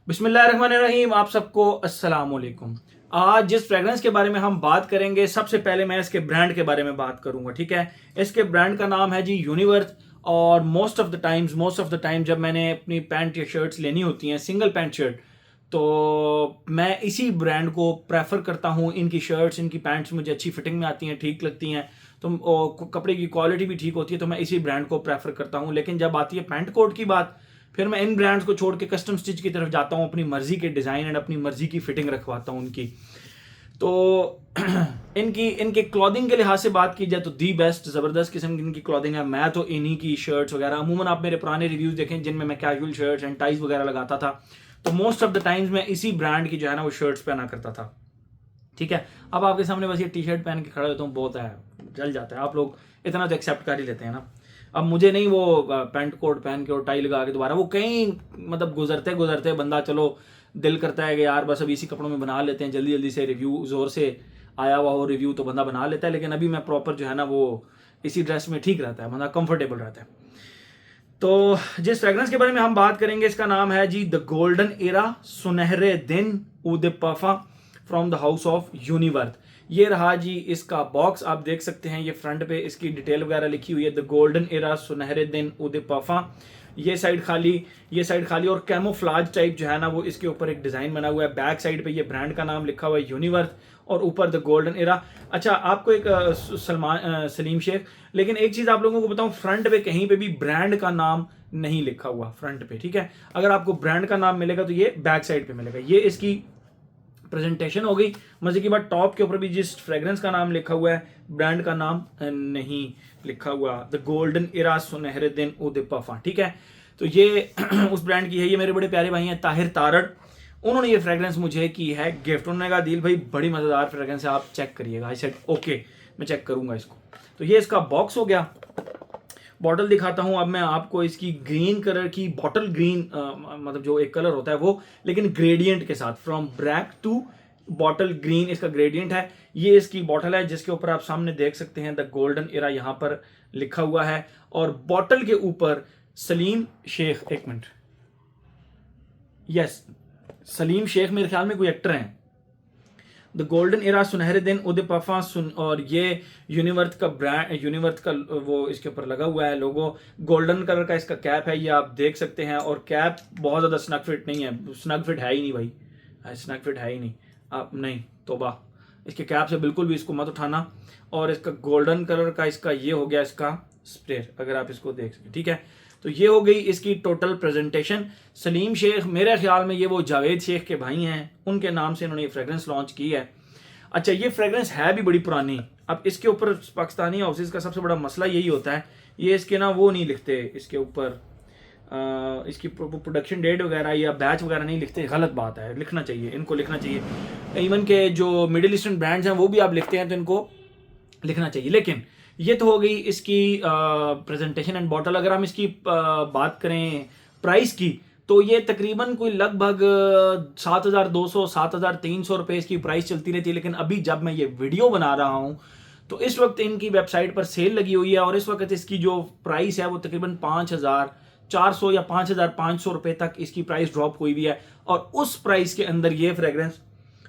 बिस्मिल्लाहिर्रहमानिर्रहीम। आप सबको अस्सलाम वालेकुम। आज जिस फ्रेगरेंस के बारे में हम बात करेंगे, सबसे पहले मैं इसके ब्रांड के बारे में बात करूंगा। ठीक है, इसके ब्रांड का नाम है जी यूनिवर्थ। और मोस्ट ऑफ द टाइम जब मैंने अपनी पैंट या शर्ट्स लेनी होती हैं, सिंगल पैंट शर्ट, तो मैं इसी ब्रांड को प्रेफर करता हूँ। इनकी शर्ट्स, इनकी पैंट्स मुझे अच्छी फिटिंग में आती हैं, ठीक लगती हैं, तो कपड़े की क्वालिटी भी ठीक होती है, तो मैं इसी ब्रांड को प्रेफर करता हूँ। लेकिन जब आती है पैंट कोट की बात, फिर मैं इन ब्रांड्स को छोड़ के कस्टम स्टिच की तरफ जाता हूँ। अपनी मर्जी के डिज़ाइन एंड अपनी मर्जी की फिटिंग रखवाता हूँ उनकी। तो इनके क्लॉथिंग के लिहाज से बात की जाए तो दी बेस्ट ज़बरदस्त किस्म की इनकी क्लॉथिंग है। मैं तो इन्हीं की शर्ट्स वगैरह, अमूमन आप मेरे पुराने रिव्यूज़ देखें जिनमें मैं कैजुअल शर्ट्स एंड टाइज वगैरह लगाता था, तो मोस्ट ऑफ द टाइम्स मैं इसी ब्रांड की जो है ना वो शर्ट्स पहना करता था। ठीक है, अब आपके सामने बस ये टी शर्ट पहन के खड़ा होता हूँ, बहुत है, जल जाता है। आप लोग इतना तो एक्सेप्ट कर ही लेते हैं ना। अब मुझे नहीं वो पैंट कोट पहन के और टाई लगा के दोबारा वो कहीं, मतलब गुजरते गुजरते बंदा, चलो दिल करता है कि यार बस अभी इसी कपड़ों में बना लेते हैं, जल्दी जल्दी से रिव्यू, जोर से आया हुआ हो रिव्यू तो बंदा बना लेता है। लेकिन अभी मैं प्रॉपर जो है ना वो इसी ड्रेस में ठीक रहता है, बंदा कंफर्टेबल रहता है। तो जिस फ्रेगरेंस के बारे में हम बात करेंगे, इसका नाम है जी द गोल्डन एरा, सुनहरे दिन, ऊद puffer, from the house of यूनिवर्थ। ये रहा जी इसका बॉक्स, आप देख सकते हैं। ये फ्रंट पे इसकी डिटेल वगैरह लिखी हुई है, द गोल्डन एरा, सुनहरे दिन, ऊद पफा। ये साइड खाली और कैमोफ्लाज टाइप जो है ना वो इसके ऊपर एक डिज़ाइन बना हुआ है। बैक साइड पे ये ब्रांड का नाम लिखा हुआ है यूनिवर्थ, और ऊपर द गोल्डन एरा। अच्छा, आपको एक सलीम शेख, लेकिन एक चीज़ आप लोगों को बताऊं, फ्रंट पे कहीं पे भी ब्रांड का नाम नहीं लिखा हुआ फ्रंट पे। ठीक है, अगर आपको ब्रांड का नाम मिलेगा तो ये बैक साइड पे मिलेगा। ये इसकी प्रेजेंटेशन हो गई। मजे की बात, टॉप के ऊपर भी जिस फ्रेग्रेंस का नाम लिखा हुआ है, ब्रांड का नाम नहीं लिखा हुआ, द गोल्डन इरा, सुनहरे दिन, ऊद पफा। ठीक है, तो ये उस ब्रांड की है। ये मेरे बड़े प्यारे भाई हैं ताहिर तारड़, उन्होंने ये फ्रेग्रेंस मुझे की है गिफ्ट। उन्होंने कहा दिल भाई बड़ी मज़ेदार फ्रेग्रेंस है, आप चेक करिएगा। आई सेड ओके, मैं चेक करूंगा इसको। तो ये इसका बॉक्स हो गया। बॉटल दिखाता हूं अब मैं आपको इसकी ग्रीन कलर की, बॉटल ग्रीन, मतलब जो एक कलर होता है वो, लेकिन ग्रेडियंट के साथ, from black to bottle green इसका ग्रेडियंट है। ये इसकी बॉटल है जिसके ऊपर आप सामने देख सकते हैं द गोल्डन एरा यहां पर लिखा हुआ है, और बॉटल के ऊपर सलीम शेख, एक मिनट, यस, सलीम शेख मेरे ख्याल में कोई एक्टर हैं। द गोल्डन एरा, सुनहरे दिन, उद पफा, और ये यूनिवर्थ का ब्रांड, यूनिवर्थ का वो इसके ऊपर लगा हुआ है लोगो। गोल्डन कलर का इसका कैप है, ये आप देख सकते हैं। और कैप बहुत ज़्यादा स्नग फिट नहीं है, स्नग फिट है ही नहीं भाई, स्नग फिट है ही नहीं। आप नहीं, तोबा, इसके कैप से बिल्कुल भी इसको मत उठाना। और इसका गोल्डन कलर का इसका ये हो गया इसका स्प्रे, अगर आप इसको देख सकें। ठीक है, तो ये हो गई इसकी टोटल प्रेजेंटेशन। सलीम शेख, मेरे ख्याल में ये वो जावेद शेख के भाई हैं, उनके नाम से इन्होंने ये फ्रेग्रेंस लॉन्च की है। अच्छा, ये फ्रेग्रेंस है भी बड़ी पुरानी। अब इसके ऊपर पाकिस्तानी हाउसेज का सबसे बड़ा मसला यही होता है, ये इसके ना वो नहीं लिखते इसके ऊपर, इसकी प्रोडक्शन डेट वगैरह या बैच वगैरह नहीं लिखते। गलत बात है, लिखना चाहिए, इनको लिखना चाहिए। इवन के जो मिडिल ईस्टर्न ब्रांड्स हैं वो भी आप लिखते हैं तो इनको लिखना चाहिए। लेकिन ये तो हो गई इसकी प्रेजेंटेशन एंड बॉटल। अगर हम इसकी बात करें प्राइस की, तो ये तकरीबन कोई लगभग 7,200 7,300 रुपये इसकी प्राइस चलती रहती है। लेकिन अभी जब मैं ये वीडियो बना रहा हूँ तो इस वक्त इनकी वेबसाइट पर सेल लगी हुई है, और इस वक्त इसकी जो प्राइस है वो तकरीबन 5,400 या 5,500 रुपये तक इसकी प्राइस ड्रॉप हुई हुई है। और उस प्राइस के अंदर ये फ्रेग्रेंस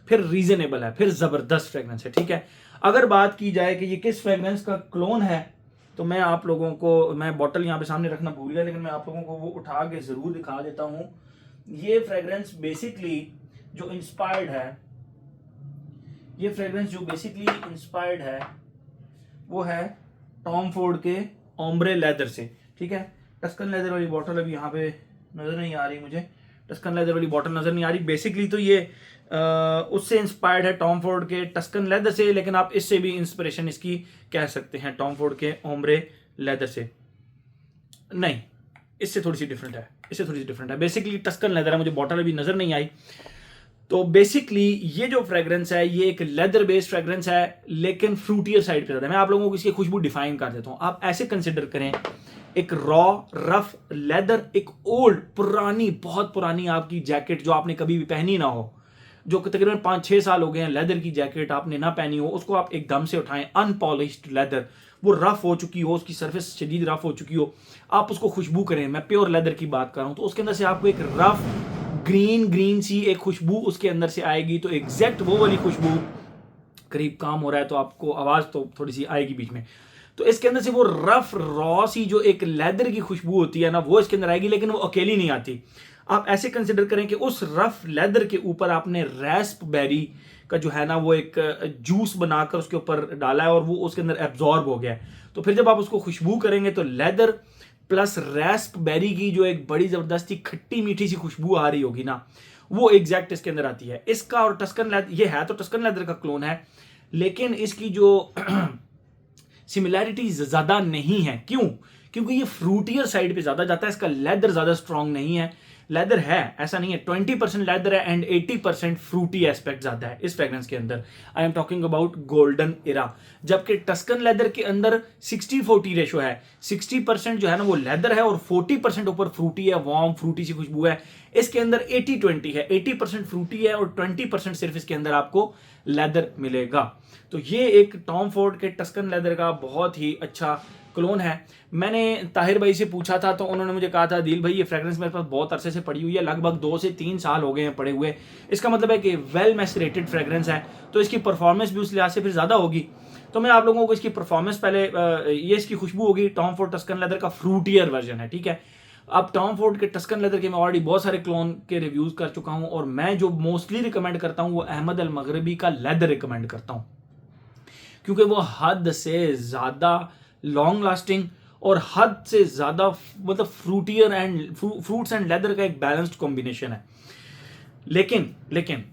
फिर रीजनेबल है, फिर ज़बरदस्त फ्रेग्रेंस है। ठीक है, अगर बात की जाए कि ये किस फ्रेग्रेंस का क्लोन है, तो मैं आप लोगों को, मैं बॉटल यहाँ पे सामने रखना भूल गया, लेकिन मैं आप लोगों को वो उठा के ज़रूर दिखा देता हूँ। ये फ्रेग्रेंस बेसिकली जो इंस्पायर्ड है, ये फ्रेग्रेंस जो बेसिकली इंस्पायर्ड है वो है टॉम फोर्ड के ओम्ब्रे लेदर से। ठीक है, टस्कन लेदर वाली बॉटल अभी यहाँ पे नज़र नहीं आ रही मुझे, टस्कन लेदर वाली बॉटल नज़र नहीं आ रही। बेसिकली तो ये उससे इंस्पायर्ड है, टॉम फोर्ड के टस्कन लेदर से, लेकिन आप इससे भी इंस्पिरेशन इसकी कह सकते हैं, टॉम फोर्ड के ओम्ब्रे लेदर से नहीं, इससे थोड़ी सी डिफरेंट है, इससे थोड़ी सी डिफरेंट है। बेसिकली टस्कन लेदर है, मुझे बॉटल अभी नज़र नहीं आई। तो बेसिकली ये जो फ्रेग्रेंस है ये एक लेदर बेस्ड फ्रेग्रेंस है, लेकिन फ्रूटियर साइड पे ज़्यादा है। मैं आप लोगों को इसकी खुशबू डिफाइन कर देता हूँ। आप ऐसे कंसिडर करें, एक रॉ रफ लेदर, एक ओल्ड पुरानी, बहुत पुरानी आपकी जैकेट जो आपने कभी भी पहनी ना हो, जो तकरीबन 5-6 साल हो गए हैं, लेदर की जैकेट आपने ना पहनी हो, उसको आप एकदम से उठाएं, अनपॉलिश्ड लेदर, वो रफ हो चुकी हो, उसकी सरफेस शदीद रफ हो चुकी हो, आप उसको खुशबू करें, मैं प्योर लेदर की बात कर रहा हूँ, तो उसके अंदर से आपको एक रफ ग्रीन ग्रीन सी एक खुशबू उसके अंदर से आएगी। तो एग्जैक्ट वो वाली खुशबू, करीब काम हो रहा है तो आपको आवाज़ तो थोड़ी सी आएगी बीच में। तो इसके अंदर से वो रफ रॉ सी जो एक लेदर की खुशबू होती है ना, वो इसके अंदर आएगी, लेकिन वो अकेली नहीं आती। आप ऐसे कंसिडर करें कि उस रफ लेदर के ऊपर आपने रास्पबेरी का जो है ना वो एक जूस बनाकर उसके ऊपर डाला है और वो उसके अंदर एब्जॉर्ब हो गया है। तो फिर जब आप उसको खुशबू करेंगे तो लेदर प्लस रास्पबेरी की जो एक बड़ी जबरदस्ती खट्टी मीठी सी खुशबू आ रही होगी ना, वो एग्जैक्ट इसके अंदर आती है। इसका और टस्कन लेदर, ये है तो टस्कन लेदर का क्लोन है, लेकिन इसकी जो सिमिलैरिटीज ज्यादा नहीं है। क्यों? क्योंकि ये फ्रूटियर साइड पे ज्यादा जाता है, इसका लेदर ज्यादा स्ट्रांग नहीं है। लेदर है, ऐसा नहीं है, 20% लेदर है एंड 80% फ्रूटी एस्पेक्ट ज्यादा है इस फ्रेग्रेंस के अंदर। I am talking about golden era. जबकि टस्कन लेदर के अंदर 60-40 रेशो है, 60% जो है ना वो लेदर है और 40% ऊपर फ्रूटी है, वार्म फ्रूटी सी खुशबू है। इसके अंदर 80-20 है, 80% फ्रूटी है और 20% सिर्फ इसके अंदर आपको लेदर मिलेगा। तो ये एक टॉम फोर्ड के टस्कन लेदर का बहुत ही अच्छा क्लोन है। मैंने ताहिर भाई से पूछा था तो उन्होंने मुझे कहा था, दिल भाई ये फ्रेग्रेंस मेरे पास बहुत अरसे से पड़ी हुई है, लगभग 2 से 3 साल हो गए हैं पड़े हुए। इसका मतलब है कि वेल मैसरेटेड फ्रेग्रेंस है, तो इसकी परफॉर्मेंस भी उस लिहाज से फिर ज़्यादा होगी। तो मैं आप लोगों को इसकी परफॉर्मेंस पहले, ये इसकी खुशबू होगी टॉम फोर्ड टस्कन लेदर का फ्रूटियर वर्जन है, ठीक है। अब टॉम फोर्ड के टस्कन लेदर के मैं ऑलरेडी बहुत सारे क्लोन के रिव्यूज़ कर चुका हूँ और मैं जो मोस्टली रिकमेंड करता हूँ वो अहमद अल मगरबी का लेदर रिकमेंड करता हूँ, क्योंकि वो हद से ज़्यादा लॉन्ग लास्टिंग और हद से ज़्यादा मतलब फ्रूटियर एंड फ्रूट्स एंड लेदर का एक बैलेंस्ड कॉम्बिनेशन है। लेकिन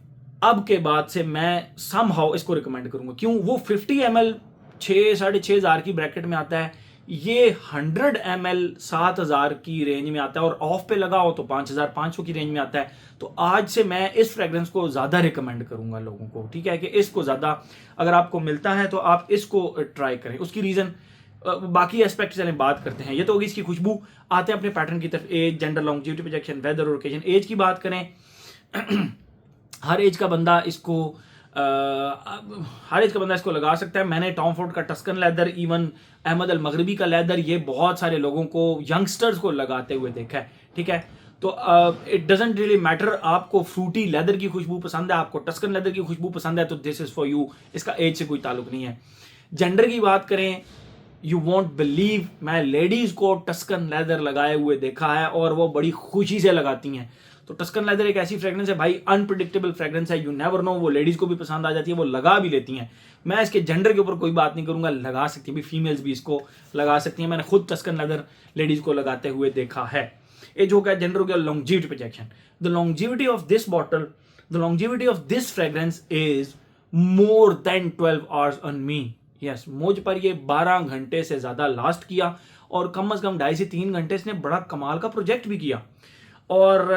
अब के बाद से मैं समहाउ इसको रिकमेंड करूंगा। क्यों? वो 50 ml 6-6.5 हज़ार की ब्रैकेट में आता है, ये 100 ml 7,000 की रेंज में आता है और ऑफ पे लगा हो तो 5,500 की रेंज में आता है। तो आज से मैं इस फ्रेग्रेंस को ज़्यादा रिकमेंड करूंगा लोगों को, ठीक है, कि इसको ज़्यादा अगर आपको मिलता है तो आप इसको ट्राई करें। उसकी रीज़न, बाकी एस्पेक्ट चले बात करते हैं। ये तो होगी इसकी खुशबू। आते हैं अपने पैटर्न की तरफ। Age, gender, longevity, projection, weather और ओकेजन। एज की बात करें हर एज का बंदा इसको लगा सकता है। मैंने टॉम फोर्ड का टस्कन लेदर, इवन अहमद अल मगरबी का लेदर, ये बहुत सारे लोगों को, यंगस्टर्स को लगाते हुए देखा है, ठीक है। तो इट डजेंट रियली मैटर, आपको फ्रूटी लेदर की खुशबू पसंद है, आपको टस्कन लेदर की खुशबू पसंद है, तो दिस इज फॉर यू। इसका एज से कोई ताल्लुक नहीं है। जेंडर की बात करें, यू वॉन्ट बिलीव, मैं लेडीज को टस्कन लेदर लगाए हुए देखा है और वो बड़ी खुशी से लगाती हैं। तो टस्कन लेदर एक ऐसी फ्रेग्रेंस है भाई, अनप्रिडिक्टेबल फ्रेग्रेंस है, यू नेवर नो, वो लेडीज को भी पसंद आ जाती है, वो लगा भी लेती हैं। मैं इसके जेंडर के ऊपर कोई बात नहीं करूंगा, लगा सकती है भी, फीमेल्स भी इसको लगा सकती हैं। मैंने खुद टस्कन लेदर लेडीज को लगाते हुए देखा है। एज हो गया, जेंडर हो गया, longevity, projection. The longevity of this bottle, the longevity of this fragrance is more than 12 hours on me. Yes, मुझ पर ये 12 घंटे से ज्यादा लास्ट किया और कम से कम 2.5 से 3 घंटे इसने बड़ा कमाल का प्रोजेक्ट भी किया। और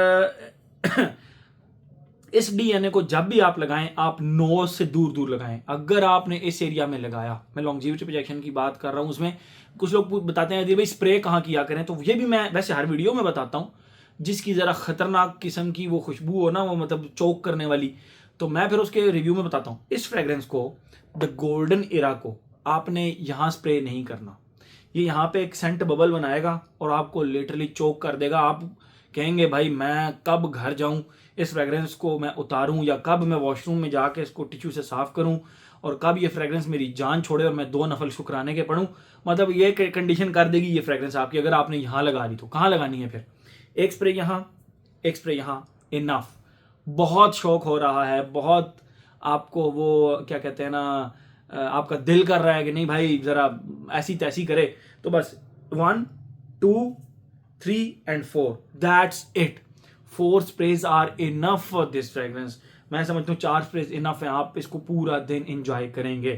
इस डीएनए को जब भी आप लगाएं, आप नोज से दूर दूर लगाएं। अगर आपने इस एरिया में लगाया, मैं लॉन्जिविटी प्रोजेक्शन की बात कर रहा हूं, उसमें कुछ लोग बताते हैं भाई स्प्रे कहाँ किया करें, तो ये भी मैं वैसे हर वीडियो में बताता हूं। जिसकी जरा खतरनाक किस्म की वो खुशबू हो ना, वो मतलब चोक करने वाली, तो मैं फिर उसके रिव्यू में बताता हूँ। इस फ्रेग्रेंस को, द गोल्डन इरा को, आपने यहाँ स्प्रे नहीं करना। ये यहाँ पे एक सेंट बबल बनाएगा और आपको लिटरली चोक कर देगा। आप कहेंगे भाई मैं कब घर जाऊं, इस फ्रेग्रेंस को मैं उतारूं, या कब मैं वॉशरूम में जाके इसको टिश्यू से साफ करूं, और कब ये फ्रेग्रेंस मेरी जान छोड़े और मैं 2 नफल शुक्राने के पढ़ूं। मतलब ये कंडीशन कर देगी ये फ्रेग्रेंस आपकी, अगर आपने यहाँ लगा दी तो। कहाँ लगानी है फिर? एक स्प्रे यहाँ, एक स्प्रे यहाँ, इनफ। बहुत शौक हो रहा है, बहुत आपको वो क्या कहते हैं ना, आपका दिल कर रहा है कि नहीं भाई जरा ऐसी तैसी करे, तो बस 1, 2, 3 and 4, that's it. 4 sprays are enough for this fragrance. मैं समझता हूँ 4 sprays enough है, आप इसको पूरा दिन एंजॉय करेंगे।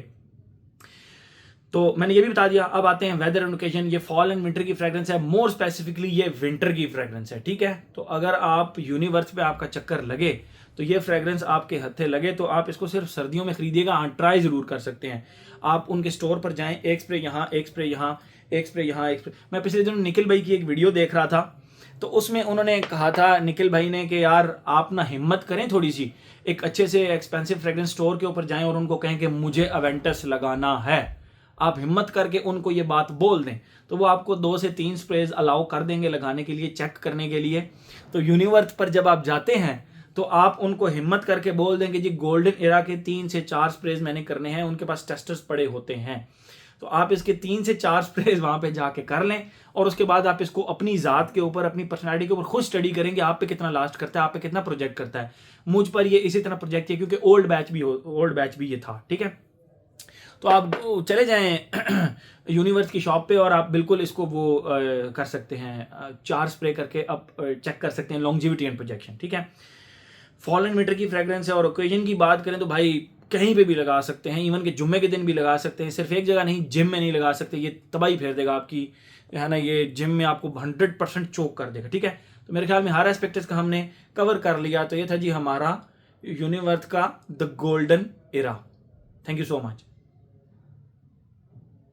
तो मैंने ये भी बता दिया। अब आते हैं वेदर एंड ओकेजन। ये फॉल एंड विंटर की फ्रेग्रेंस है, मोर स्पेसिफिकली ये विंटर की फ्रेग्रेंस है, ठीक है। तो अगर आप यूनिवर्स पे आपका चक्कर लगे तो ये फ्रेग्रेंस आपके हथे लगे तो आप इसको सिर्फ सर्दियों में खरीदिएगा। हाँ, ट्राई जरूर कर सकते हैं। आप उनके स्टोर पर जाएं, एक स्प्रे यहाँ, एक स्प्रे यहाँ, एक स्प्रे यहाँ, एक स्प्रे। मैं पिछले दिनों निखिल भाई की एक वीडियो देख रहा था, तो उसमें उन्होंने कहा था निखिल भाई ने कि यार आप ना हिम्मत करें थोड़ी सी, एक अच्छे से एक्सपेंसिव फ्रेग्रेंस स्टोर के ऊपर जाएं और उनको कहें कि मुझे अवेंटस लगाना है। आप हिम्मत करके उनको ये बात बोल दें तो वो आपको 2 से 3 स्प्रेज अलाउ कर देंगे लगाने के लिए, चेक करने के लिए। तो यूनिवर्थ पर जब आप जाते हैं तो आप उनको हिम्मत करके बोल देंगे जी गोल्डन एरा के 3 से 4 स्प्रेज मैंने करने हैं, उनके पास टेस्टर्स पड़े होते हैं। तो आप इसके 3 से 4 स्प्रेज वहां पे जाके कर लें और उसके बाद आप इसको अपनी ज़ात के ऊपर, अपनी पर्सनैलिटी के ऊपर खुद स्टडी करेंगे आप पे कितना लास्ट करता है, आप पे कितना प्रोजेक्ट करता है। मुझ पर ये इसी तरह प्रोजेक्ट किया क्योंकि ओल्ड बैच भी ये था, ठीक है। तो आप चले जाएं यूनिवर्स की शॉप पे और आप बिल्कुल इसको वो कर सकते हैं, 4 स्प्रे करके आप चेक कर सकते हैं लॉन्जिविटी एंड प्रोजेक्शन, ठीक है। फॉलन मीटर की फ्रेग्रेंस है और ओकेजन की बात करें तो भाई कहीं पे भी लगा सकते हैं, इवन के जुम्मे के दिन भी लगा सकते हैं, सिर्फ एक जगह नहीं, जिम में नहीं लगा सकते, ये तबाही फेर देगा आपकी, है ना, ये जिम में आपको 100% चोक कर देगा, ठीक है। तो मेरे ख्याल में हर एस्पेक्ट का हमने कवर कर लिया। तो ये था जी हमारा यूनिवर्थ का the golden era. Thank you so much.